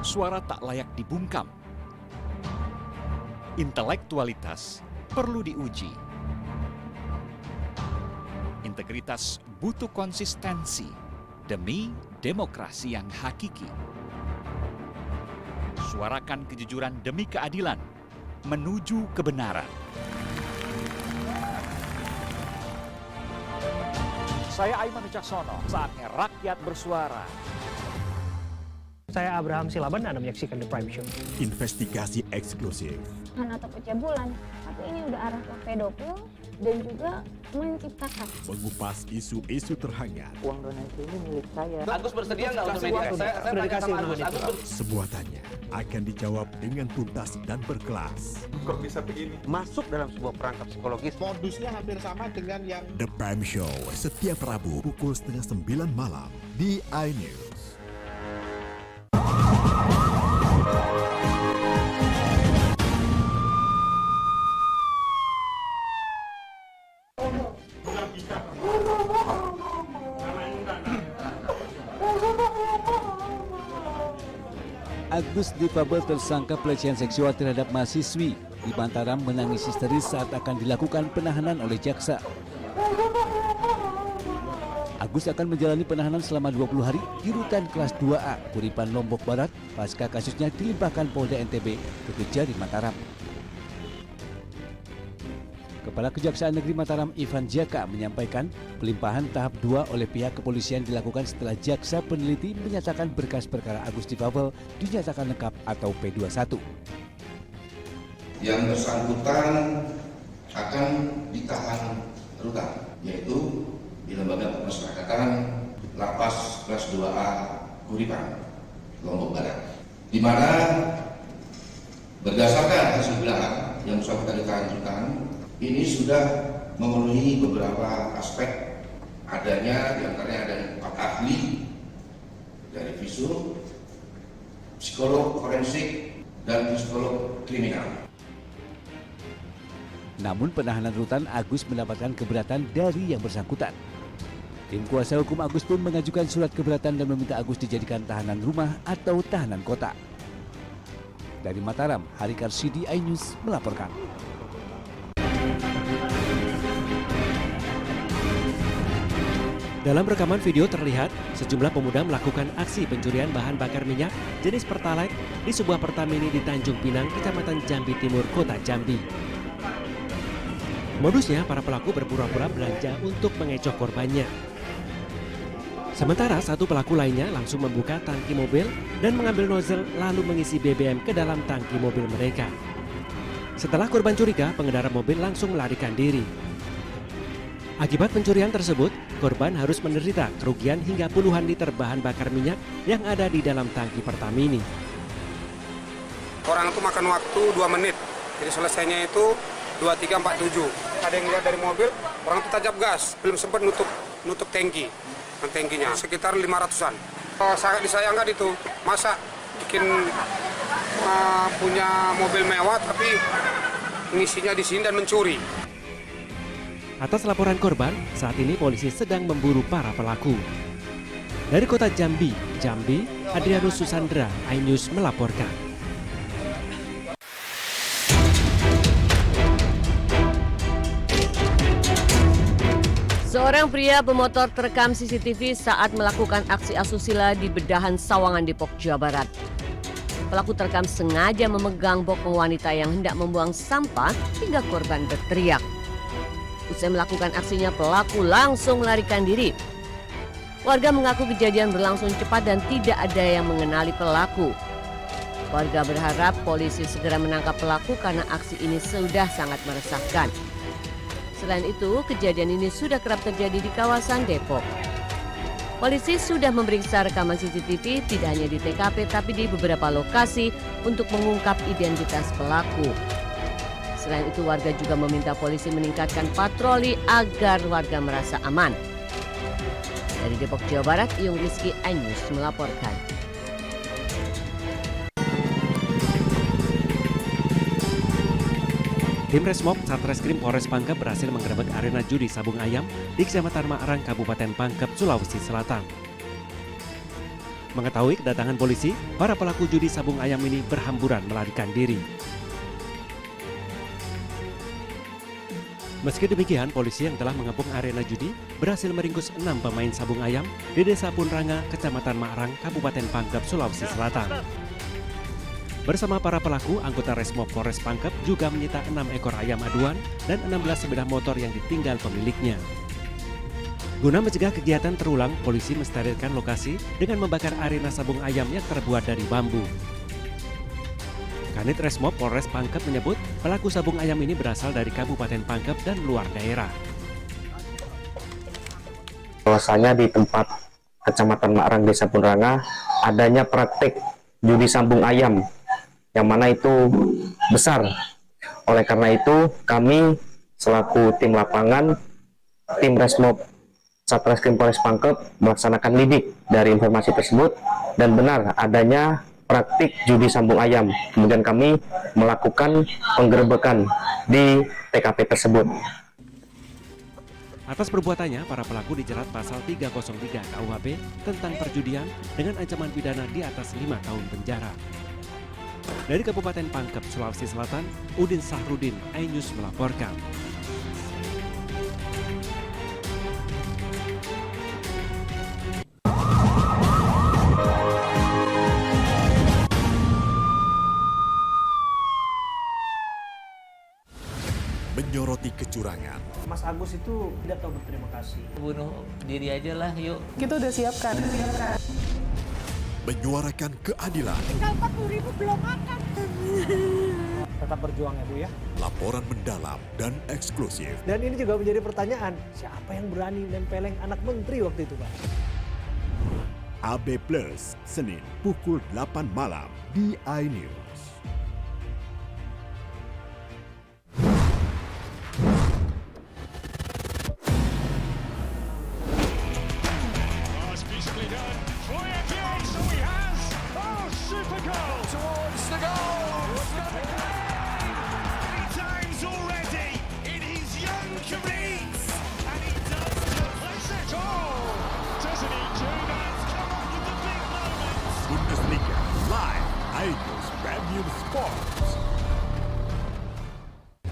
[SPEAKER 14] Suara tak layak dibungkam. Intelektualitas perlu diuji. Integritas butuh konsistensi demi demokrasi yang hakiki. Suarakan kejujuran demi keadilan menuju kebenaran. Saya Aiman Wicaksono, saatnya rakyat bersuara.
[SPEAKER 12] Saya Abraham Silaban, Anda menyaksikan The Prime Show.
[SPEAKER 19] Investigasi eksklusif.
[SPEAKER 16] Atau pencabulan, tapi ini udah arah ke pedofil dan juga menciptakan.
[SPEAKER 19] Mengupas isu-isu terhangat.
[SPEAKER 2] uang donasi ini milik saya.
[SPEAKER 18] Agus bersedia nggak untuk media? Saya
[SPEAKER 12] Sudah
[SPEAKER 18] tanya
[SPEAKER 12] dikasih
[SPEAKER 18] sama
[SPEAKER 12] nama
[SPEAKER 18] Agus.
[SPEAKER 12] itu.
[SPEAKER 19] Semua tanya akan dijawab dengan tuntas dan berkelas.
[SPEAKER 1] Kok bisa begini?
[SPEAKER 5] Masuk dalam sebuah perangkap psikologis.
[SPEAKER 1] Modusnya hampir sama dengan yang
[SPEAKER 19] The Prime Show setiap Rabu pukul 8:30 malam di iNews.
[SPEAKER 20] Agus difabel tersangka pelecehan seksual terhadap mahasiswi di Mataram menangis histeris saat akan dilakukan penahanan oleh jaksa. Agus akan menjalani penahanan selama 20 hari di rutan kelas 2A Kuripan Lombok Barat pasca kasusnya dilimpahkan Polda NTB ke Kejari Mataram. Kepala Kejaksaan Negeri Mataram Ivan Jaka menyampaikan pelimpahan tahap 2 oleh pihak kepolisian dilakukan setelah jaksa peneliti menyatakan berkas perkara Agus difabel dinyatakan lengkap atau P21.
[SPEAKER 26] Yang bersangkutan akan ditahan rutan, yaitu di Lembaga Pemasyarakatan Lapas kelas 2A Kuripan, Lombok Barat, di mana berdasarkan hasil belahan yang bersangkutan ditahan rutan, ini sudah memenuhi beberapa aspek, adanya diantaranya ada 4 ahli dari visum, psikolog forensik, dan psikolog kriminal.
[SPEAKER 20] Namun penahanan rutan Agus mendapatkan keberatan dari yang bersangkutan. Tim kuasa hukum Agus pun mengajukan surat keberatan dan meminta Agus dijadikan tahanan rumah atau tahanan kota. Dari Mataram, Hari Karsidi, iNews melaporkan.
[SPEAKER 27] Dalam rekaman video terlihat sejumlah pemuda melakukan aksi pencurian bahan bakar minyak jenis Pertalite di sebuah Pertamini di Tanjung Pinang, Kecamatan Jambi Timur, Kota Jambi. Modusnya para pelaku berpura-pura belanja untuk mengecoh korbannya. Sementara satu pelaku lainnya langsung membuka tangki mobil dan mengambil nozzle lalu mengisi BBM ke dalam tangki mobil mereka. Setelah korban curiga, pengendara mobil langsung melarikan diri. Akibat pencurian tersebut, korban harus menderita kerugian hingga puluhan liter bahan bakar minyak yang ada di dalam tangki Pertamini.
[SPEAKER 28] Orang itu makan waktu 2 menit, jadi selesainya itu 2347. Ada yang lihat dari mobil, orang itu tancap gas, belum sempat nutup tangkinya, sekitar 500-an. Sangat disayangkan itu, masa bikin punya mobil mewah tapi ngisinya di sini dan mencuri.
[SPEAKER 27] Atas laporan korban, saat ini polisi sedang memburu para pelaku. Dari kota Jambi, Adrianus Susandra, iNews melaporkan.
[SPEAKER 4] Seorang pria pemotor terekam CCTV saat melakukan aksi asusila di Bedahan Sawangan, Depok, Jawa Barat. Pelaku terekam sengaja memegang bokong wanita yang hendak membuang sampah hingga korban berteriak. Usai melakukan aksinya, pelaku langsung melarikan diri. Warga mengaku kejadian berlangsung cepat dan tidak ada yang mengenali pelaku. Warga berharap polisi segera menangkap pelaku karena aksi ini sudah sangat meresahkan. Selain itu, kejadian ini sudah kerap terjadi di kawasan Depok. Polisi sudah memeriksa rekaman CCTV tidak hanya di TKP tapi di beberapa lokasi untuk mengungkap identitas pelaku. Selain itu, warga juga meminta polisi meningkatkan patroli agar warga merasa aman. Dari Depok, Jawa Barat, Iyung Rizky, iNews melaporkan.
[SPEAKER 27] Tim Resmob Satreskrim Polres Pangkep berhasil menggerebek arena judi sabung ayam di Kecamatan Maarang, Kabupaten Pangkep, Sulawesi Selatan. Mengetahui kedatangan polisi, para pelaku judi sabung ayam ini berhamburan melarikan diri. Meski demikian, polisi yang telah mengepung arena judi berhasil meringkus 6 pemain sabung ayam di Desa Punranga, Kecamatan Maarang, Kabupaten Pangkep, Sulawesi Selatan. Bersama para pelaku, anggota Resmob Polres Pangkep juga menyita 6 ekor ayam aduan dan 16 sepeda motor yang ditinggal pemiliknya. Guna mencegah kegiatan terulang, polisi mensterilkan lokasi dengan membakar arena sabung ayam yang terbuat dari bambu. Kanit Resmob Polres Pangkep menyebut pelaku sabung ayam ini berasal dari Kabupaten Pangkep dan luar daerah.
[SPEAKER 18] Bahwasanya di tempat Kecamatan Maarang, Desa Punranga, adanya praktik judi sambung ayam yang mana itu besar. Oleh karena itu, kami selaku tim lapangan, tim Resmob Satreskrim Polres Pangkep melaksanakan lidik dari informasi tersebut dan benar adanya praktik judi sambung ayam. Kemudian kami melakukan penggerebekan di TKP tersebut.
[SPEAKER 27] Atas perbuatannya, para pelaku dijerat pasal 303 KUHP tentang perjudian dengan ancaman pidana di atas 5 tahun penjara. Dari Kabupaten Pangkep, Sulawesi Selatan, Udin Sahrudin, iNews melaporkan.
[SPEAKER 19] Menyoroti kecurangan.
[SPEAKER 12] Mas Agus itu tidak tahu berterima kasih.
[SPEAKER 13] Bunuh diri aja lah, yuk.
[SPEAKER 2] Kita udah siapkan.
[SPEAKER 19] Menyuarakan keadilan.
[SPEAKER 16] Tinggal 40.000 belum makan.
[SPEAKER 12] Tetap berjuang ya Bu ya.
[SPEAKER 19] Laporan mendalam dan eksklusif.
[SPEAKER 12] Dan ini juga menjadi pertanyaan, siapa yang berani nempeleng anak menteri waktu itu Pak?
[SPEAKER 19] AB Plus, Senin pukul 8 malam di iNews. Bundesliga live iNews Premium Sports.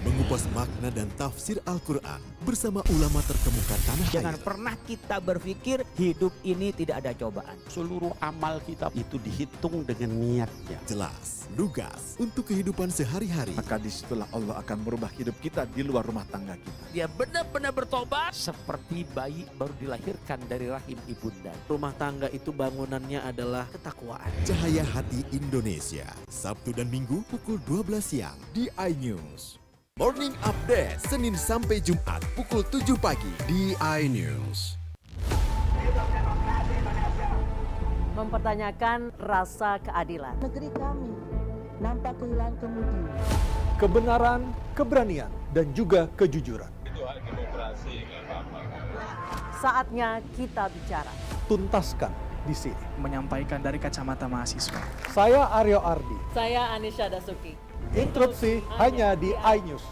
[SPEAKER 19] Mengupas makna dan tafsir Al-Quran bersama ulama terkemuka tanah air.
[SPEAKER 8] Jangan pernah kita berpikir hidup ini tidak ada cobaan.
[SPEAKER 15] Seluruh amal kita itu dihitung dengan niatnya.
[SPEAKER 19] Jelas, lugas untuk kehidupan sehari-hari.
[SPEAKER 15] Maka disitulah Allah akan merubah hidup kita di luar rumah tangga kita.
[SPEAKER 8] Dia benar-benar bertobat seperti bayi baru dilahirkan dari rahim ibunda. Rumah tangga itu bangunannya adalah ketakwaan.
[SPEAKER 19] Cahaya Hati Indonesia, Sabtu dan Minggu pukul 12 siang di iNews. Morning Update, Senin sampai Jumat pukul 7 pagi di iNews.
[SPEAKER 4] Mempertanyakan rasa keadilan.
[SPEAKER 2] Negeri kami nampak kehilangan kemudi.
[SPEAKER 12] Kebenaran, keberanian, dan juga kejujuran.
[SPEAKER 11] Itu hak demokrasi, nggak apa-apa.
[SPEAKER 4] Saatnya kita bicara.
[SPEAKER 12] Tuntaskan
[SPEAKER 15] di sini.
[SPEAKER 3] menyampaikan dari kacamata mahasiswa.
[SPEAKER 12] Saya Aryo Ardi.
[SPEAKER 6] Saya Anisha Dasuki.
[SPEAKER 12] Interupsi hanya di iNews.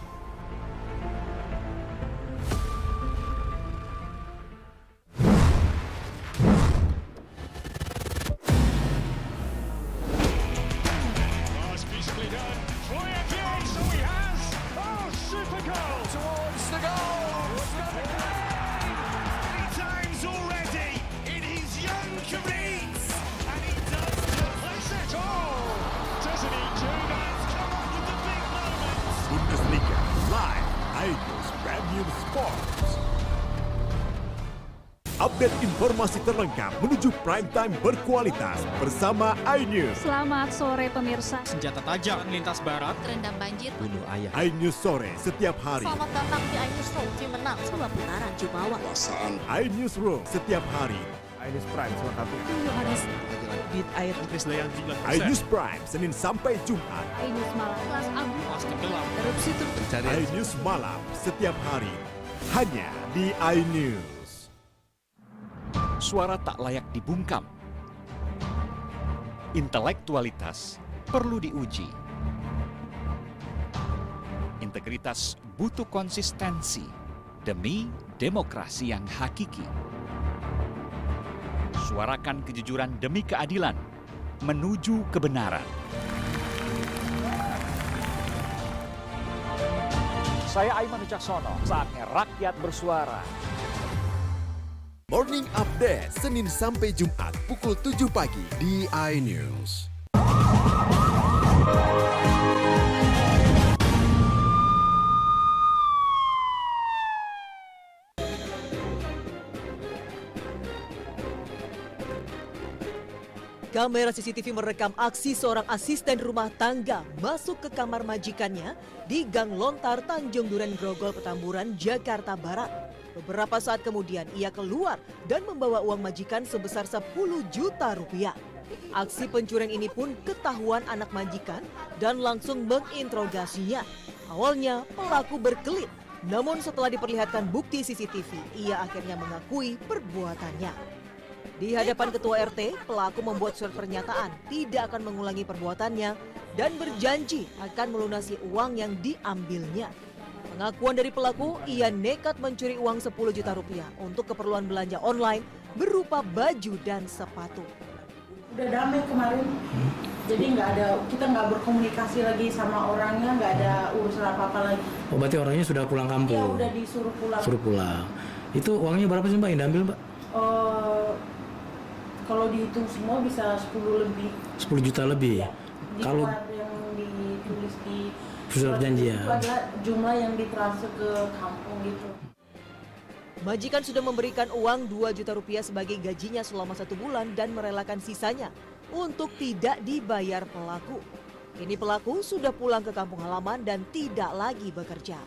[SPEAKER 19] Bundesliga live iNews Premium Sports. Update informasi terlengkap menuju prime time berkualitas bersama iNews.
[SPEAKER 17] Selamat sore pemirsa.
[SPEAKER 3] Senjata tajam lintas barat.
[SPEAKER 6] Terendam banjir.
[SPEAKER 19] Bunuh ayah. iNews sore setiap hari.
[SPEAKER 6] Selamat datang di iNews Room. Tim menang 2 putaran Jumawa.
[SPEAKER 19] iNews Room setiap hari.
[SPEAKER 12] iNews Prime selengkapnya.
[SPEAKER 6] Yohanes.
[SPEAKER 3] Beat air Chris Dayan 19%.
[SPEAKER 19] iNews Prime Senin sampai Jumat.
[SPEAKER 17] iNews malam. Kelas Abu.
[SPEAKER 3] Kelas tenggelam.
[SPEAKER 6] Erupsi turut pencarian.
[SPEAKER 19] iNews malam setiap hari hanya di iNews.
[SPEAKER 14] Suara tak layak dibungkam. Intelektualitas perlu diuji. Integritas butuh konsistensi demi demokrasi yang hakiki. Suarakan kejujuran demi keadilan menuju kebenaran.
[SPEAKER 15] Saya Aiman Wicaksono, saatnya rakyat bersuara.
[SPEAKER 19] Morning Update Senin sampai Jumat pukul 7 pagi di iNews.
[SPEAKER 6] Kamera CCTV merekam aksi seorang asisten rumah tangga masuk ke kamar majikannya di Gang Lontar, Tanjung Duren Grogol, Petamburan, Jakarta Barat. Beberapa saat kemudian ia keluar dan membawa uang majikan sebesar 10 juta rupiah. Aksi pencurian ini pun ketahuan anak majikan dan langsung menginterogasinya. Awalnya pelaku berkelit, namun setelah diperlihatkan bukti CCTV, ia akhirnya mengakui perbuatannya. Di hadapan ketua RT, pelaku membuat surat pernyataan tidak akan mengulangi perbuatannya dan berjanji akan melunasi uang yang diambilnya. Pengakuan dari pelaku, ia nekat mencuri uang 10 juta rupiah untuk keperluan belanja online berupa baju dan sepatu.
[SPEAKER 2] Udah damai kemarin, jadi kita nggak berkomunikasi lagi sama orangnya, nggak ada urusan apa-apa lagi.
[SPEAKER 7] Oh, berarti orangnya sudah pulang kampung?
[SPEAKER 2] Ya udah disuruh pulang.
[SPEAKER 7] Suruh pulang. Itu uangnya berapa sih Mbak yang diambil Mbak?
[SPEAKER 2] Kalau dihitung semua bisa 10 lebih.
[SPEAKER 7] 10 juta lebih?
[SPEAKER 2] Ya,
[SPEAKER 7] kalau
[SPEAKER 2] yang ditulis di
[SPEAKER 7] surat janji ya?
[SPEAKER 2] Itu adalah jumlah yang ditransfer ke kampung gitu.
[SPEAKER 6] Majikan sudah memberikan uang 2 juta rupiah sebagai gajinya selama 1 bulan dan merelakan sisanya untuk tidak dibayar pelaku. Kini pelaku sudah pulang ke kampung halaman dan tidak lagi bekerja.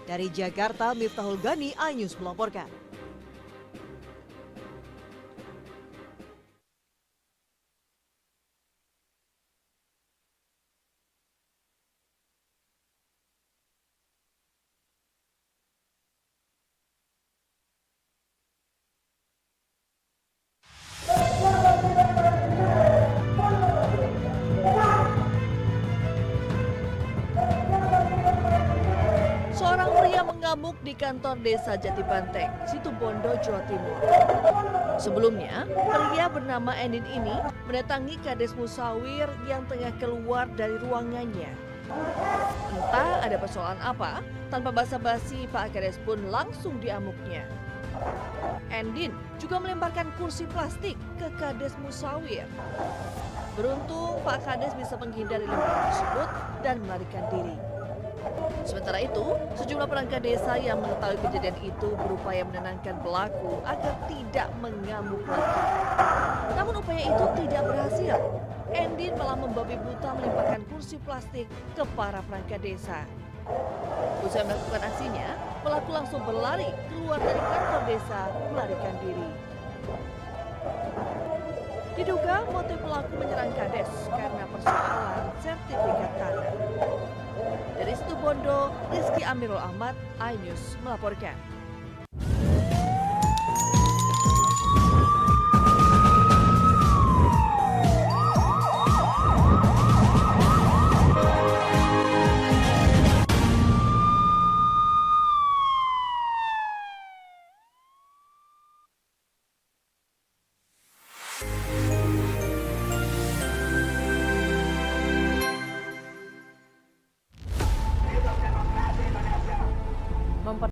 [SPEAKER 6] Dari Jakarta, Miftahul Gani, iNews melaporkan. Seorang pria mengamuk di kantor desa Jatibanteng, Situbondo, Jawa Timur. Sebelumnya, pria bernama Endin ini mendatangi Kades Musawir yang tengah keluar dari ruangannya. Entah ada persoalan apa, tanpa basa-basi Pak Kades pun langsung diamuknya. Endin juga melemparkan kursi plastik ke Kades Musawir. Beruntung Pak Kades bisa menghindari lemparan tersebut dan melarikan diri. Sementara itu, sejumlah perangkat desa yang mengetahui kejadian itu berupaya menenangkan pelaku agar tidak mengamuk lagi. Namun upaya itu tidak berhasil. Endin malah membabi buta melemparkan kursi plastik ke para perangkat desa. Usai melakukan aksinya, pelaku langsung berlari keluar dari kantor desa melarikan diri. Diduga motif pelaku menyerang Kades karena persoalan sertifikat tanah. Dari Situbondo, Rizky Amirul Ahmad, iNews melaporkan.